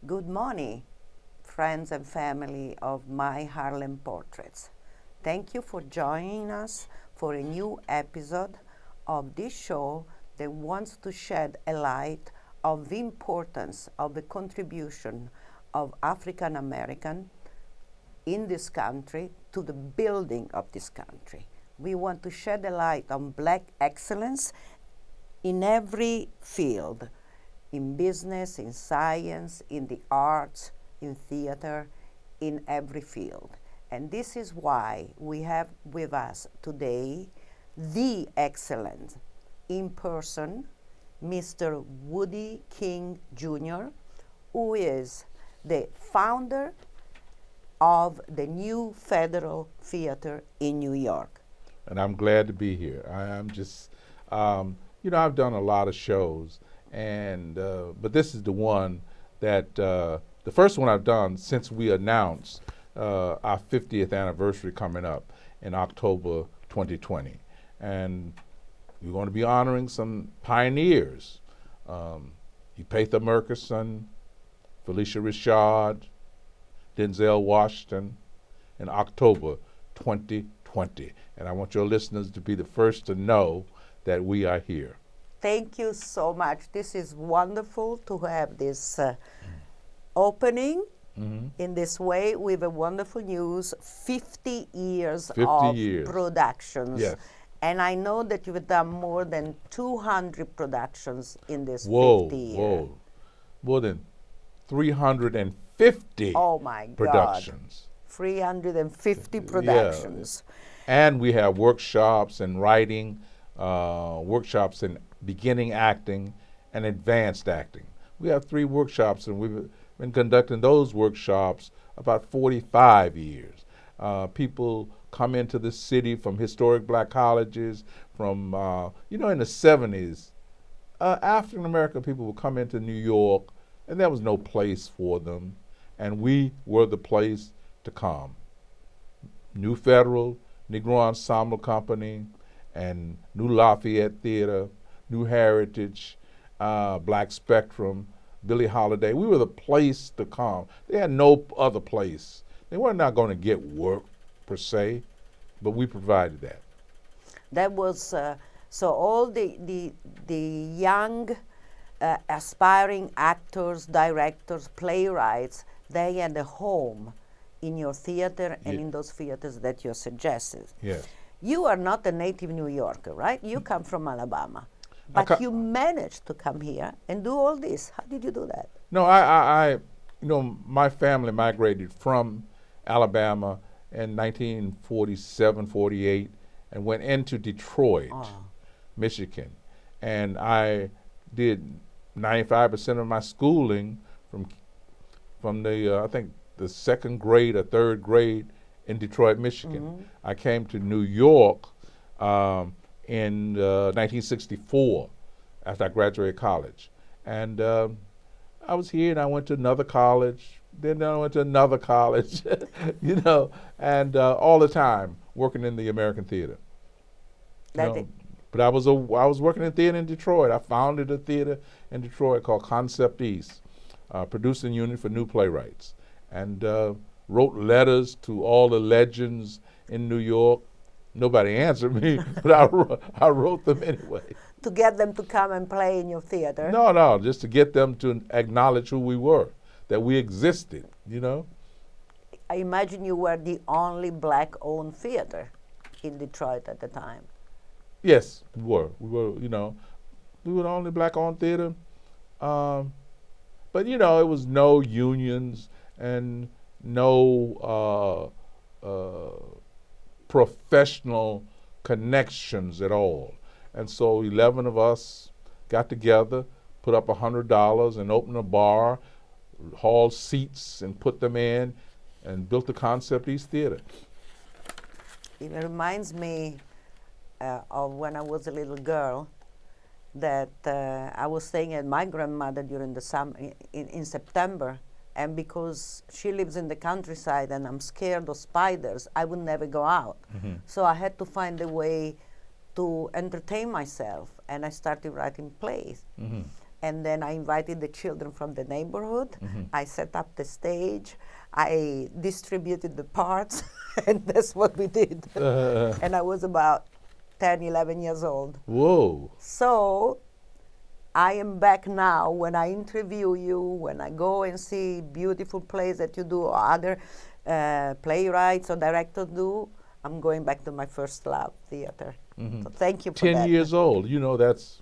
Good morning, friends and family of my Harlem Portraits. Thank you for joining us for a new episode of this show that wants to shed a light of the importance of the contribution of African American in this country to the building of this country. We want to shed a light on Black excellence in every field, in business, in science, in the arts, in theater, in every field. And this is why we have with us today the excellent in person, Mr. Woodie King Jr., who is the founder of the new Federal Theater in New York. And I'm glad to be here. I'm just, I've done a lot of shows, and but this is the one that the first one I've done since we announced our 50th anniversary coming up in October 2020, and we're going to be honoring some pioneers: Epatha Murkison, Felicia Richard, Denzel Washington, in October 2020. And I want your listeners to be the first to know that we are here. Thank you so much. This is wonderful to have this opening in this way with a wonderful news, 50 years 50 of years. productions. Yes. And I know that you've done more than 200 productions in this 50 years. Whoa. More than 350 Oh my God. productions. 350 productions. And we have workshops in writing, workshops in beginning acting and advanced acting. We have 3 workshops, and we've been conducting those workshops about 45 years. People come into the city from historic Black colleges, from, in the 70s, African American people would come into New York, and there was no place for them, and we were the place to come. New Federal, Negro Ensemble Company, and New Lafayette Theater, New Heritage, Black Spectrum, Billie Holiday. We were the place to come. They had no other place. They were not going to get work per se, but we provided that. That was so all the young aspiring actors, directors, playwrights, they had a home in your theater and in those theaters that you suggested. Yes. You are not a native New Yorker, right? You come from Alabama, but you managed to come here and do all this. How did you do that? No, I my family migrated from Alabama in 1947, 48, and went into Detroit, Michigan. And I did 95% of my schooling from the, I think, the second grade or third grade in Detroit, Michigan. I came to New York in 1964 after I graduated college. And I was here, and I went to another college, then I went to another college, and all the time working in the American theater. But I was working in theater in Detroit. I founded a theater in Detroit called Concept East, producing unit for new playwrights, and wrote letters to all the legends in New York. Nobody answered me, but I wrote them anyway. To get them to come and play in your theater? No, just to get them to acknowledge who we were, that we existed, I imagine you were the only Black-owned theater in Detroit at the time. Yes, we were. We were the only Black-owned theater. But it was no unions and no professional connections at all. And so 11 of us got together, put up $100 and opened a bar, hauled seats and put them in, and built the Concept East Theater. It reminds me of when I was a little girl, that I was staying at my grandmother during the summer in September, and because she lives in the countryside and I'm scared of spiders, I would never go out. So I had to find a way to entertain myself, and I started writing plays. and then I invited the children from the neighborhood. I set up the stage. I distributed the parts, and that's what we did. And I was about 10, 11 years old. Whoa. So I am back now. When I interview you, when I go and see beautiful plays that you do, or other playwrights or directors do, I'm going back to my first love, theater. So thank you for 10 that. years old, you know, that's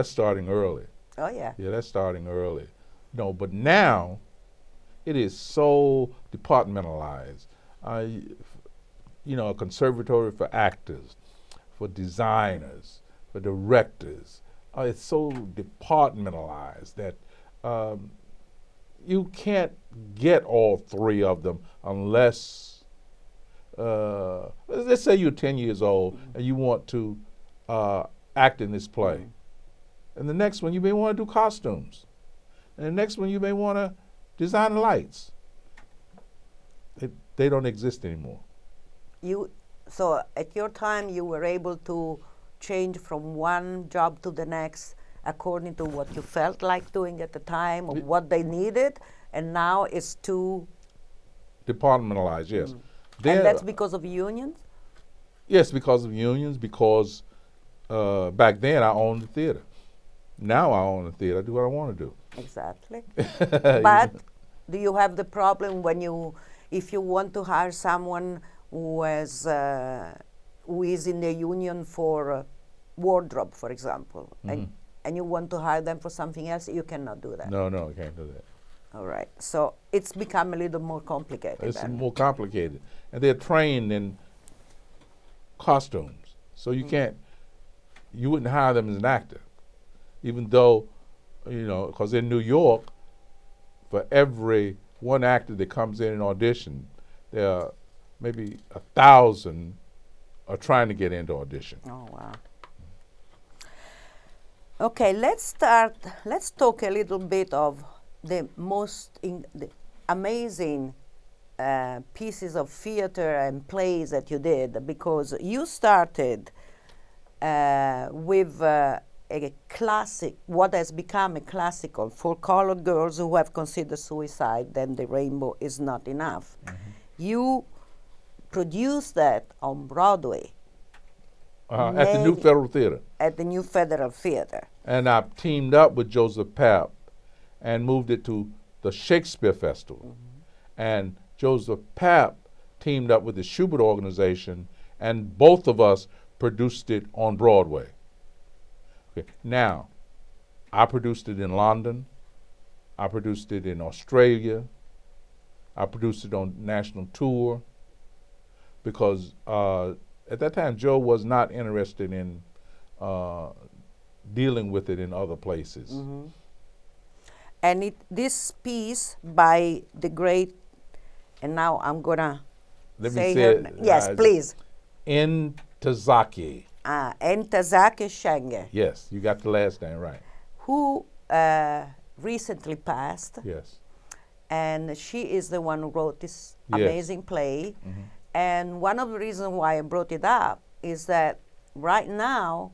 starting early. Oh, yeah. Yeah, that's starting early. No, but now it is so departmentalized. You know, a conservatory for actors, for designers, for directors. It's so departmentalized that you can't get all three of them unless, let's say you're 10 years old and you want to act in this play. And the next one you may want to do costumes. And the next one you may want to design lights. They don't exist anymore. So at your time you were able to change from one job to the next according to what you felt like doing at the time or what they needed, and now it's too Departmentalized, yes. and that's because of unions? Yes, because of unions, because back then I owned the theater. Now I own the theater, I do what I want to do. Exactly. But do you have the problem when if you want to hire someone who is in the union for wardrobe, for example, and you want to hire them for something else, you cannot do that? No, you can't do that. All right. So it's become a little more complicated. It's then. more complicated. And they're trained in costumes. So you wouldn't hire them as an actor. Even though, you know, because in New York, for every one actor that comes in and audition, there are maybe 1,000 are trying to get into audition. Oh, wow. Okay, let's talk a little bit of the the amazing pieces of theater and plays that you did, because you started with a classic, what has become a classical for colored girls who have considered suicide, then the rainbow is not enough. You produced that on Broadway. At the New Federal Theater. At the New Federal Theater. And I teamed up with Joseph Papp and moved it to the Shakespeare Festival. And Joseph Papp teamed up with the Schubert Organization, and both of us produced it on Broadway. Okay. Now, I produced it in London. I produced it in Australia. I produced it on national tour because at that time, Joe was not interested in dealing with it in other places. And this piece by the great, and now I'm gonna say her name. Yes, please. NTOZAKE. NTOZAKE Shenge. Yes, you got the last name right. Who recently passed. Yes. And she is the one who wrote this amazing play. And one of the reasons why I brought it up is that right now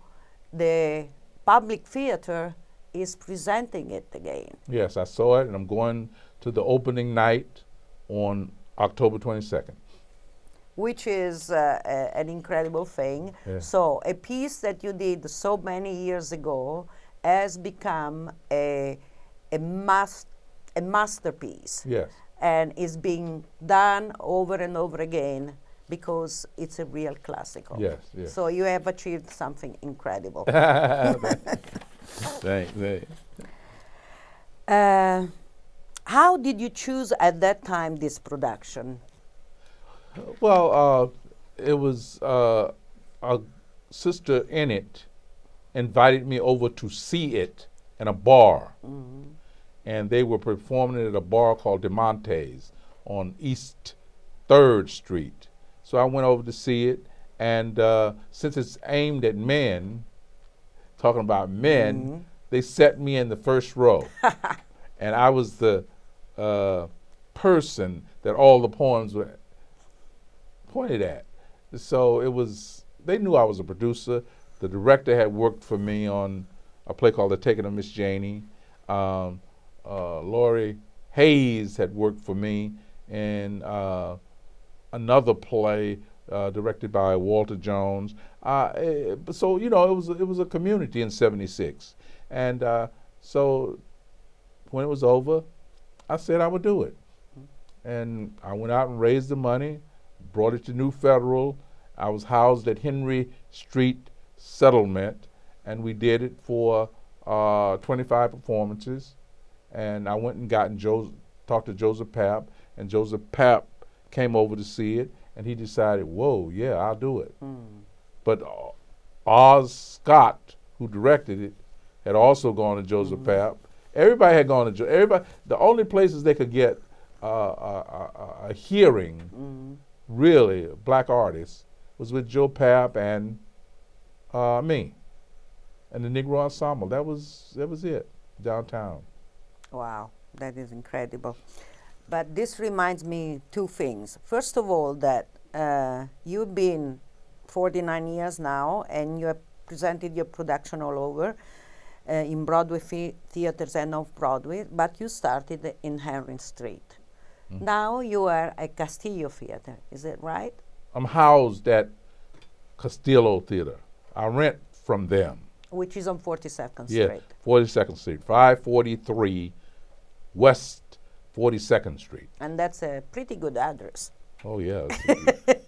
the public theater is presenting it again. Yes, I saw it, and I'm going to the opening night on October 22nd. Which is an incredible thing. Yeah. So a piece that you did so many years ago has become a masterpiece. Yes. And is being done over and over again because it's a real classical. Yes. So you have achieved something incredible. Thanks. How did you choose at that time this production? Well, it was a sister in it invited me over to see it in a bar. And they were performing it at a bar called DeMonte's on East 3rd Street. So I went over to see it, and since it's aimed at men, talking about men, they set me in the first row. And I was the person that all the poems were pointed at. So they knew I was a producer. The director had worked for me on a play called The Taking of Miss Janie. Laurie Hayes had worked for me in another play directed by Walter Jones. So it was a community in '76, and so when it was over, I said I would do it, and I went out and raised the money, brought it to New Federal. I was housed at Henry Street Settlement, and we did it for 25 performances. And I went and talked to Joseph Papp, and Joseph Papp came over to see it, and he decided, whoa, yeah, I'll do it. But Oz Scott, who directed it, had also gone to Joseph Papp. Everybody had gone to everybody. The only places they could get a hearing, really, black artists, was with Joe Papp and me, and the Negro Ensemble. That was it, downtown. Wow, that is incredible. But this reminds me two things. First of all, that you've been 49 years now, and you have presented your production all over in Broadway theaters and off-Broadway, but you started in Henry Street. Now you are at Castillo Theater, is that right? I'm housed at Castillo Theater. I rent from them. Which is on 42nd Street. Yeah, 42nd Street, 543 West 42nd Street. And that's a pretty good address. Oh yeah,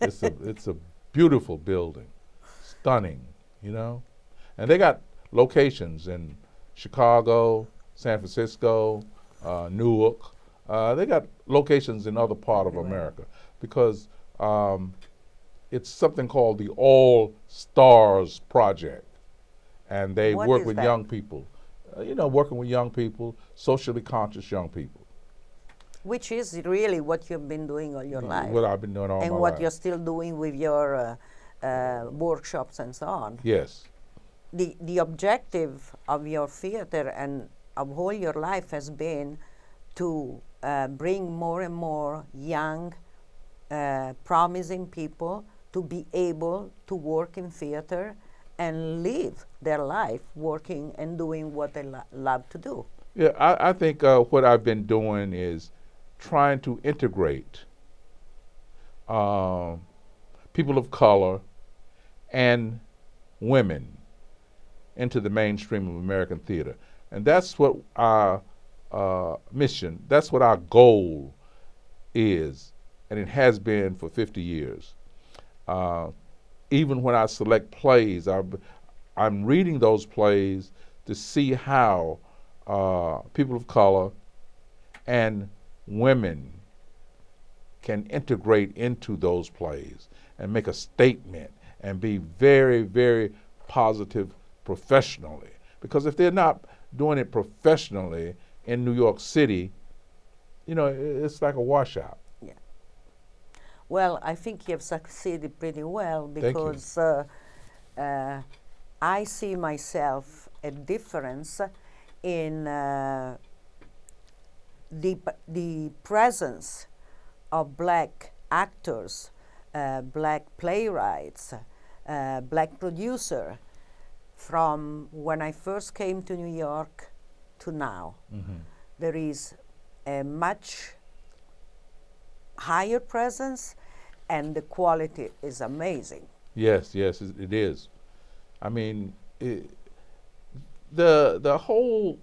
it's a beautiful building, stunning, and they got locations in Chicago, San Francisco, Newark. They got locations in other part of America because it's something called the All Stars Project, and they work with young people. Working with young people, socially conscious young people. Which is really what you've been doing all your life. What I've been doing all my life. And what you're still doing with your workshops and so on. Yes. The objective of your theater and of all your life has been to bring more and more young, promising people to be able to work in theater and live their life working and doing what they love to do. Yeah, I think what I've been doing is trying to integrate people of color and women into the mainstream of American theater. And that's what our mission, that's what our goal is, and it has been for 50 years. Even when I select plays, I'm reading those plays to see how people of color and women can integrate into those plays and make a statement and be very, very positive professionally. Because if they're not doing it professionally in New York City, it's like a washout. Yeah. Well, I think you have succeeded pretty well because I see myself a difference in the presence of black actors, black playwrights, black producer from when I first came to New York to now. There is a much higher presence and the quality is amazing. Yes, it is. I mean, the whole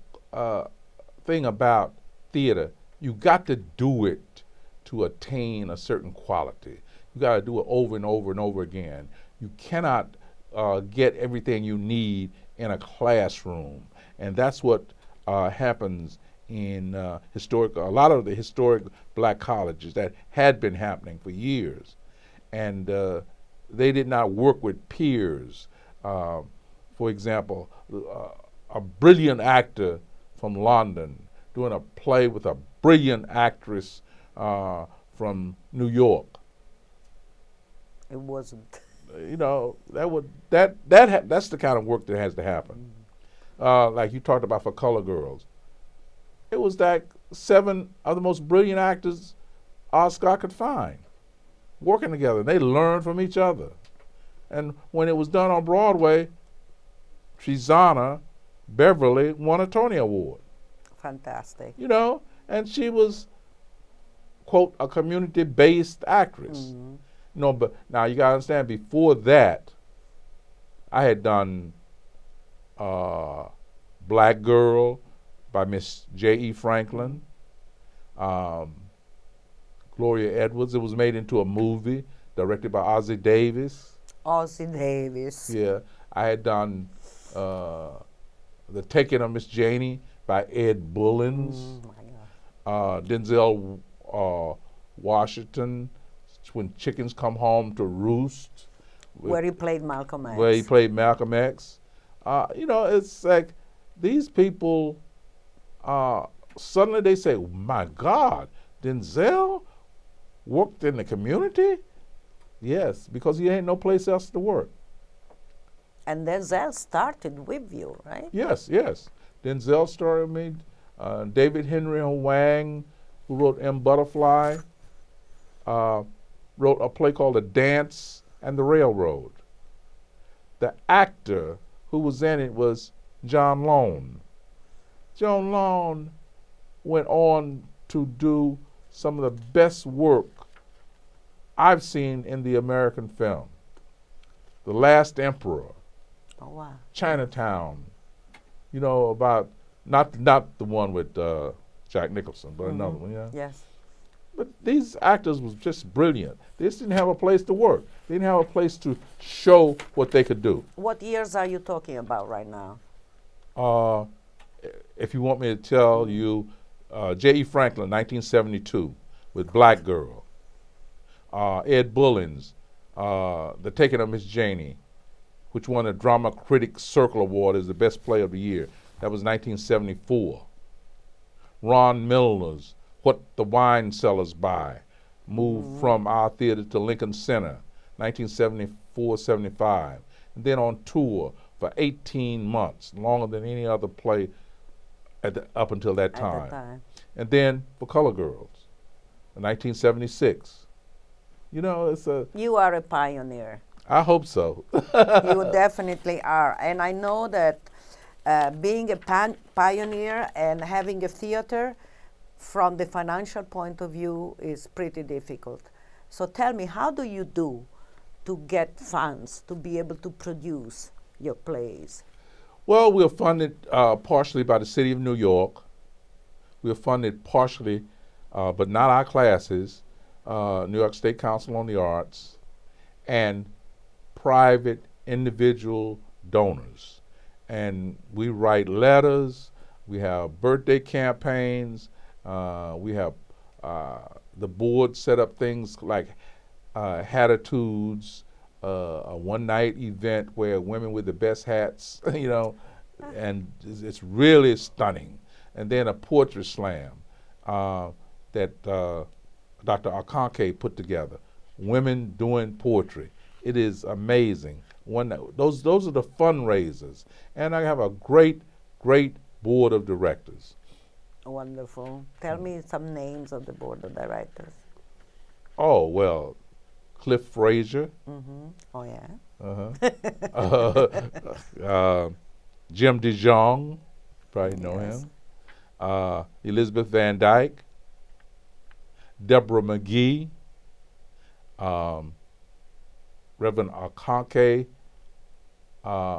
thing about theater, you got to do it to attain a certain quality. You got to do it over and over and over again. You cannot get everything you need in a classroom, and that's what happens in a lot of the historic black colleges that had been happening for years, and they did not work with peers. For example, a brilliant actor from London doing a play with a brilliant actress from New York. It wasn't. That's the kind of work that has to happen. Like you talked about for Color Girls. It was like 7 of the most brilliant actors Oscar could find working together. They learned from each other. And when it was done on Broadway, Trezana Beverly won a Tony Award. Fantastic. you know, and she was, quote, a community-based actress. You know, but now you gotta understand, before that, I had done Black Girl by Miss J.E. Franklin, Gloria Edwards. It was made into a movie directed by Ozzie Davis. Ozzie Davis. Yeah, I had done The Taking of Miss Janie by Ed Bullins. My God. Denzel Washington, When Chickens Come Home to Roost. Where he played Malcolm X. Where he played Malcolm X. You know, it's like these people, suddenly they say, my God, Denzel worked in the community? Yes, because he ain't no place else to work. And Denzel started with you, right? Yes, yes. Denzel started me. David Henry Hwang, who wrote M. Butterfly, wrote a play called The Dance and the Railroad. The actor who was in it was John Lone. John Lone went on to do some of the best work I've seen in the American film. The Last Emperor, Oh, wow. Chinatown, you know, about, not the one with Jack Nicholson, but another one, yeah. Yes. But these actors was just brilliant. They just didn't have a place to work. They didn't have a place to show what they could do. What years are you talking about right now? If you want me to tell you, J.E. Franklin, 1972, with Black Girl. Ed Bullins, The Taking of Miss Janie, which won a Drama Critics Circle Award as the best play of the year. That was 1974. Ron Milner's What the Wine Cellars Buy, moved from our theater to Lincoln Center, 1974-75. And then on tour for 18 months, longer than any other play up until that time. At the time. And then for Color Girls, in 1976. You know, it's a... You are a pioneer. I hope so. You definitely are. And I know that being a pioneer and having a theater from the financial point of view is pretty difficult. So tell me, how do you do to get funds to be able to produce your plays? Well, we're funded partially by the City of New York. We're funded partially, but not our classes, New York State Council on the Arts, and private individual donors. And we write letters, we have birthday campaigns, we have the board set up things like Hatitudes, a one-night event where women with the best hats, you know, and it's really stunning. And then a poetry slam that Dr. Akanke put together, women doing poetry. It is amazing. Those are the fundraisers. And I have a great, great board of directors. Wonderful. Tell me some names of the board of directors. Oh, well, Cliff Frazier. Oh, yeah. Jim DeJong, probably know Yes. him. Elizabeth Van Dyke. Deborah McGee. Reverend Akanke,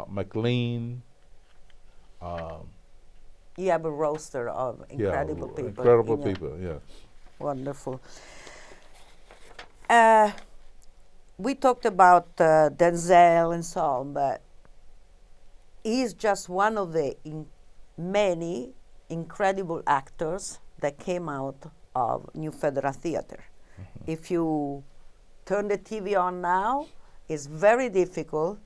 McLean. You have a roster of incredible people. Incredible in your- people, yeah. Wonderful. We talked about Denzel and so on, but he's just one of the many incredible actors that came out of New Federal Theater. If you turn the TV on now, it's very difficult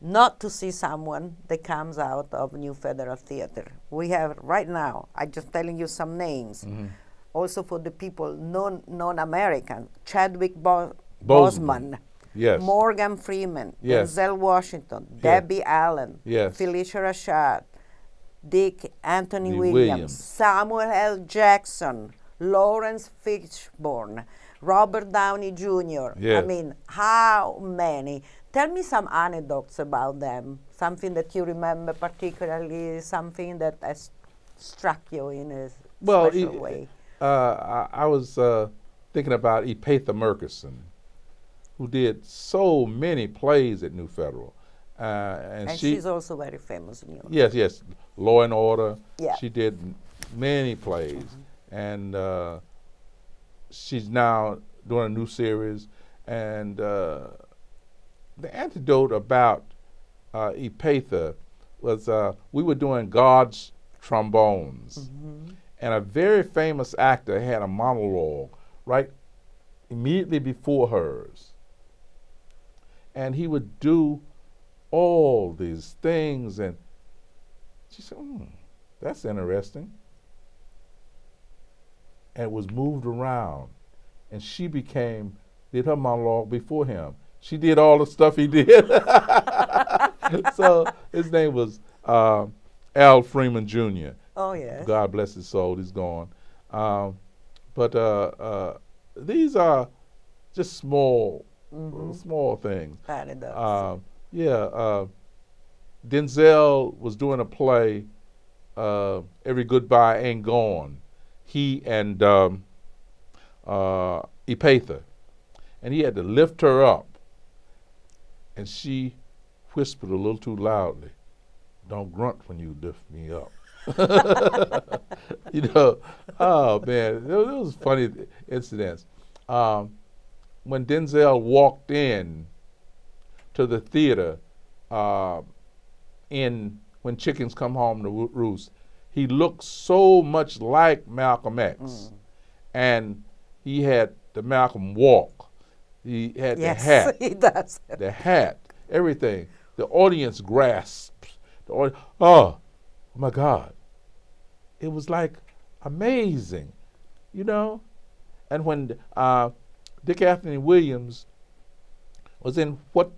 not to see someone that comes out of New Federal Theater. We have right now, I'm just telling you some names. Also for the people non-American, Chadwick Boseman, Yes. Morgan Freeman, Yes. Denzel Washington, Yes. Debbie Allen, Yes. Felicia Rashad, Dick Anthony Lee Williams, Williams. Samuel L. Jackson, Lawrence Fishburne, Robert Downey Jr. I Yes. mean, how many? Tell me some anecdotes about them, something that you remember particularly, something that has struck you in a Well, special way? I was thinking about Epatha Murkison, who did so many plays at New Federal. And And she's also very famous in New York. yes, yes, Law and Order. Yeah. She did many plays, and she's now doing a new series. And the antidote about Epatha was we were doing God's Trombones, and a very famous actor had a monologue right immediately before hers, and he would do all these things, and she said, that's interesting. And it was moved around, and she did her monologue before him. She did all the stuff he did. So his name was Al Freeman Jr. Oh, yes. God bless his soul, he's gone. But these are just small things. Paradox. Denzel was doing a play, Every Goodbye Ain't Gone. He and Epatha, and he had to lift her up, and she whispered a little too loudly, "Don't grunt when you lift me up." Oh man, those funny incidents. When Denzel walked in to the theater When Chickens Come Home to Roost, he looked so much like Malcolm X. And he had the Malcolm walk. He had the hat. Yes, he does. The hat, everything. The audience grasps. Oh my God. It was like amazing, And when Dick Anthony Williams was in What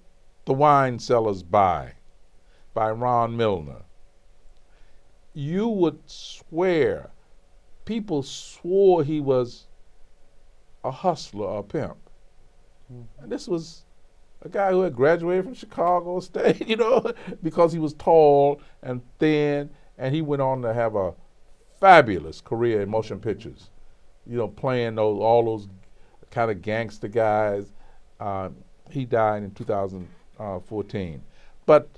the Wine Cellars Buy by Ron Milner, you would swear, people swore he was a hustler or a pimp. And this was a guy who had graduated from Chicago State, because he was tall and thin, and he went on to have a fabulous career in motion pictures, playing all those kind of gangster guys. He died in 2014. But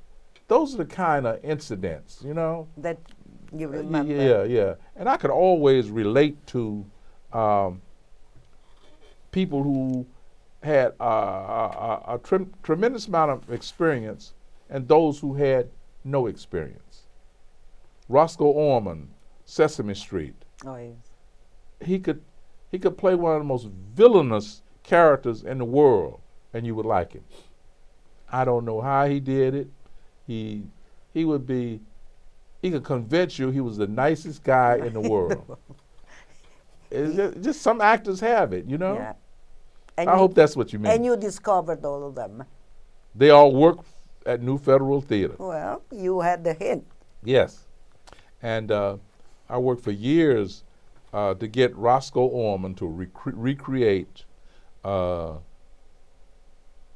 those are the kind of incidents, That you remember. Yeah. And I could always relate to people who had a tremendous amount of experience and those who had no experience. Roscoe Orman, Sesame Street. Oh, yes. He could play one of the most villainous characters in the world, and you would like him. I don't know how he did it. He could convince you he was the nicest guy in the world. Just some actors have it, Yeah. I hope that's what you mean. And you discovered all of them. They all work at New Federal Theater. Well, you had the hint. Yes. And I worked for years to get Roscoe Orman to recreate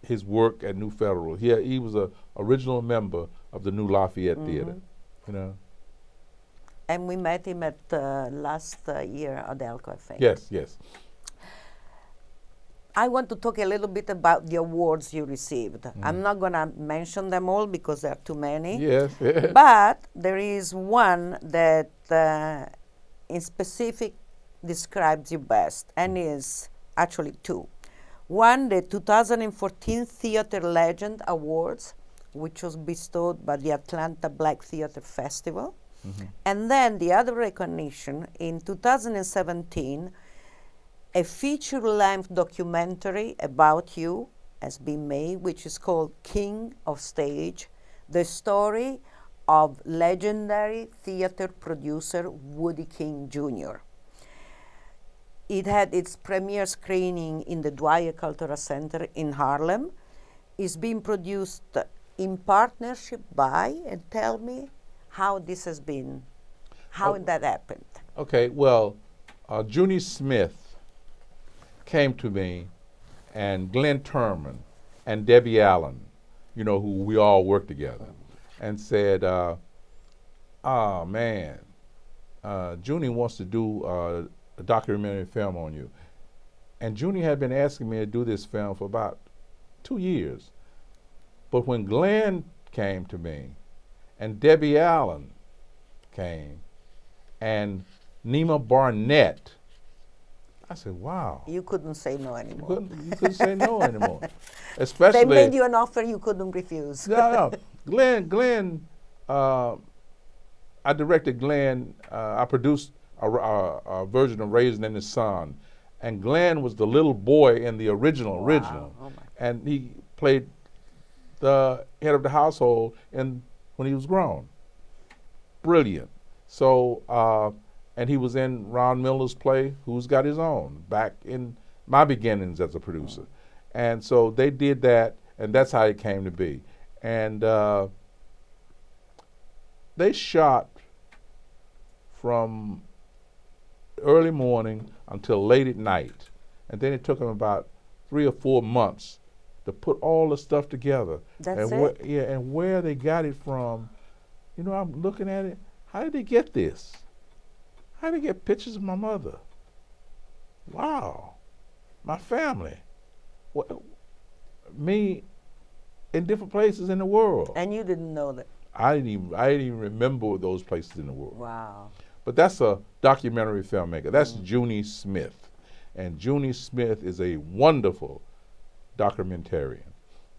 his work at New Federal. He was an original member of the New Lafayette Theater, And we met him at last year at Elko, I think. Yes. I want to talk a little bit about the awards you received. I'm not going to mention them all because there are too many. Yes. But there is one that in specific describes you best, and is actually two. One, the 2014 Theater Legend Awards, which was bestowed by the Atlanta Black Theater Festival. And then the other recognition in 2017, a feature-length documentary about you has been made, which is called King of Stage, the story of legendary theater producer Woodie King Jr. It had its premiere screening in the Dwyer Cultural Center in Harlem. It's been produced in partnership by, and tell me how this has been, how that happened. Okay, well, Junie Smith came to me, and Glenn Turman and Debbie Allen, who we all work together, and said, man, Junie wants to do a documentary film on you. And Junie had been asking me to do this film for about 2 years. But when Glenn came to me, and Debbie Allen came, and Nima Barnett, I said, wow. You couldn't say no anymore. You couldn't say no anymore. They Especially, made you an offer you couldn't refuse. no. Glenn, I directed Glenn, I produced a version of Raisin in the Sun, and Glenn was the little boy in the original. Oh my. And he played the head of the household when he was grown. Brilliant. So, and he was in Ron Miller's play, Who's Got His Own, back in my beginnings as a producer. And so they did that, and that's how it came to be. And they shot from early morning until late at night. And then it took them about 3 or 4 months to put all the stuff together. That's and it? And where they got it from, you know, I'm looking at it, how did they get this? How did they get pictures of my mother? Wow. My family. Me in different places in the world. And you didn't know that. I didn't even remember those places in the world. Wow. But that's a documentary filmmaker. That's Junie Smith. And Junie Smith is a wonderful documentarian.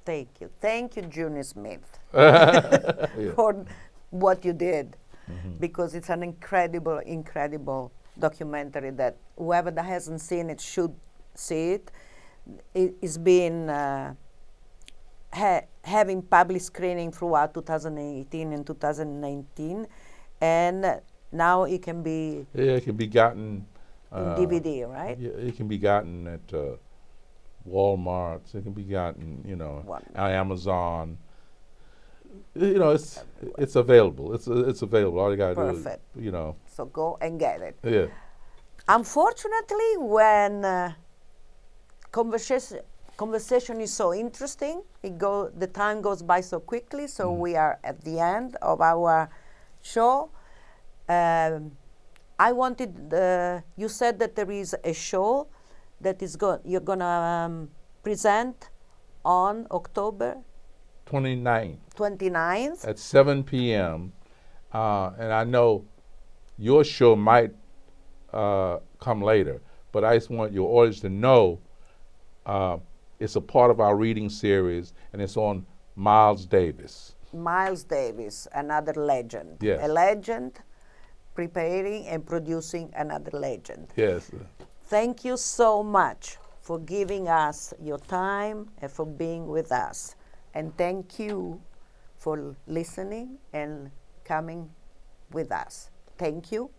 Thank you. Thank you, Junie Smith, Yeah. for what you did. Because it's an incredible, incredible documentary that whoever that hasn't seen it should see it. It's been having public screening throughout 2018 and 2019, and now it can be Yeah, it can be gotten in DVD, right? Yeah, it can be gotten at Walmart. It can be gotten, you know, on Amazon. You know, it's available. It's available. All you gotta Perfect. do is, you know. So go and get it. Yeah. Unfortunately, when conversation is so interesting, the time goes by so quickly. So we are at the end of our show. I wanted. You said that there is a show that you're gonna present on October 29th at 7 p.m. And I know your show might come later, but I just want your audience to know it's a part of our reading series, and it's on Miles Davis. Miles Davis, another legend. Yes. A legend preparing and producing another legend. Yes. Thank you so much for giving us your time and for being with us. And thank you for listening and coming with us. Thank you,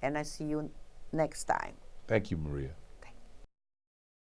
and I see you next time. Thank you, Maria.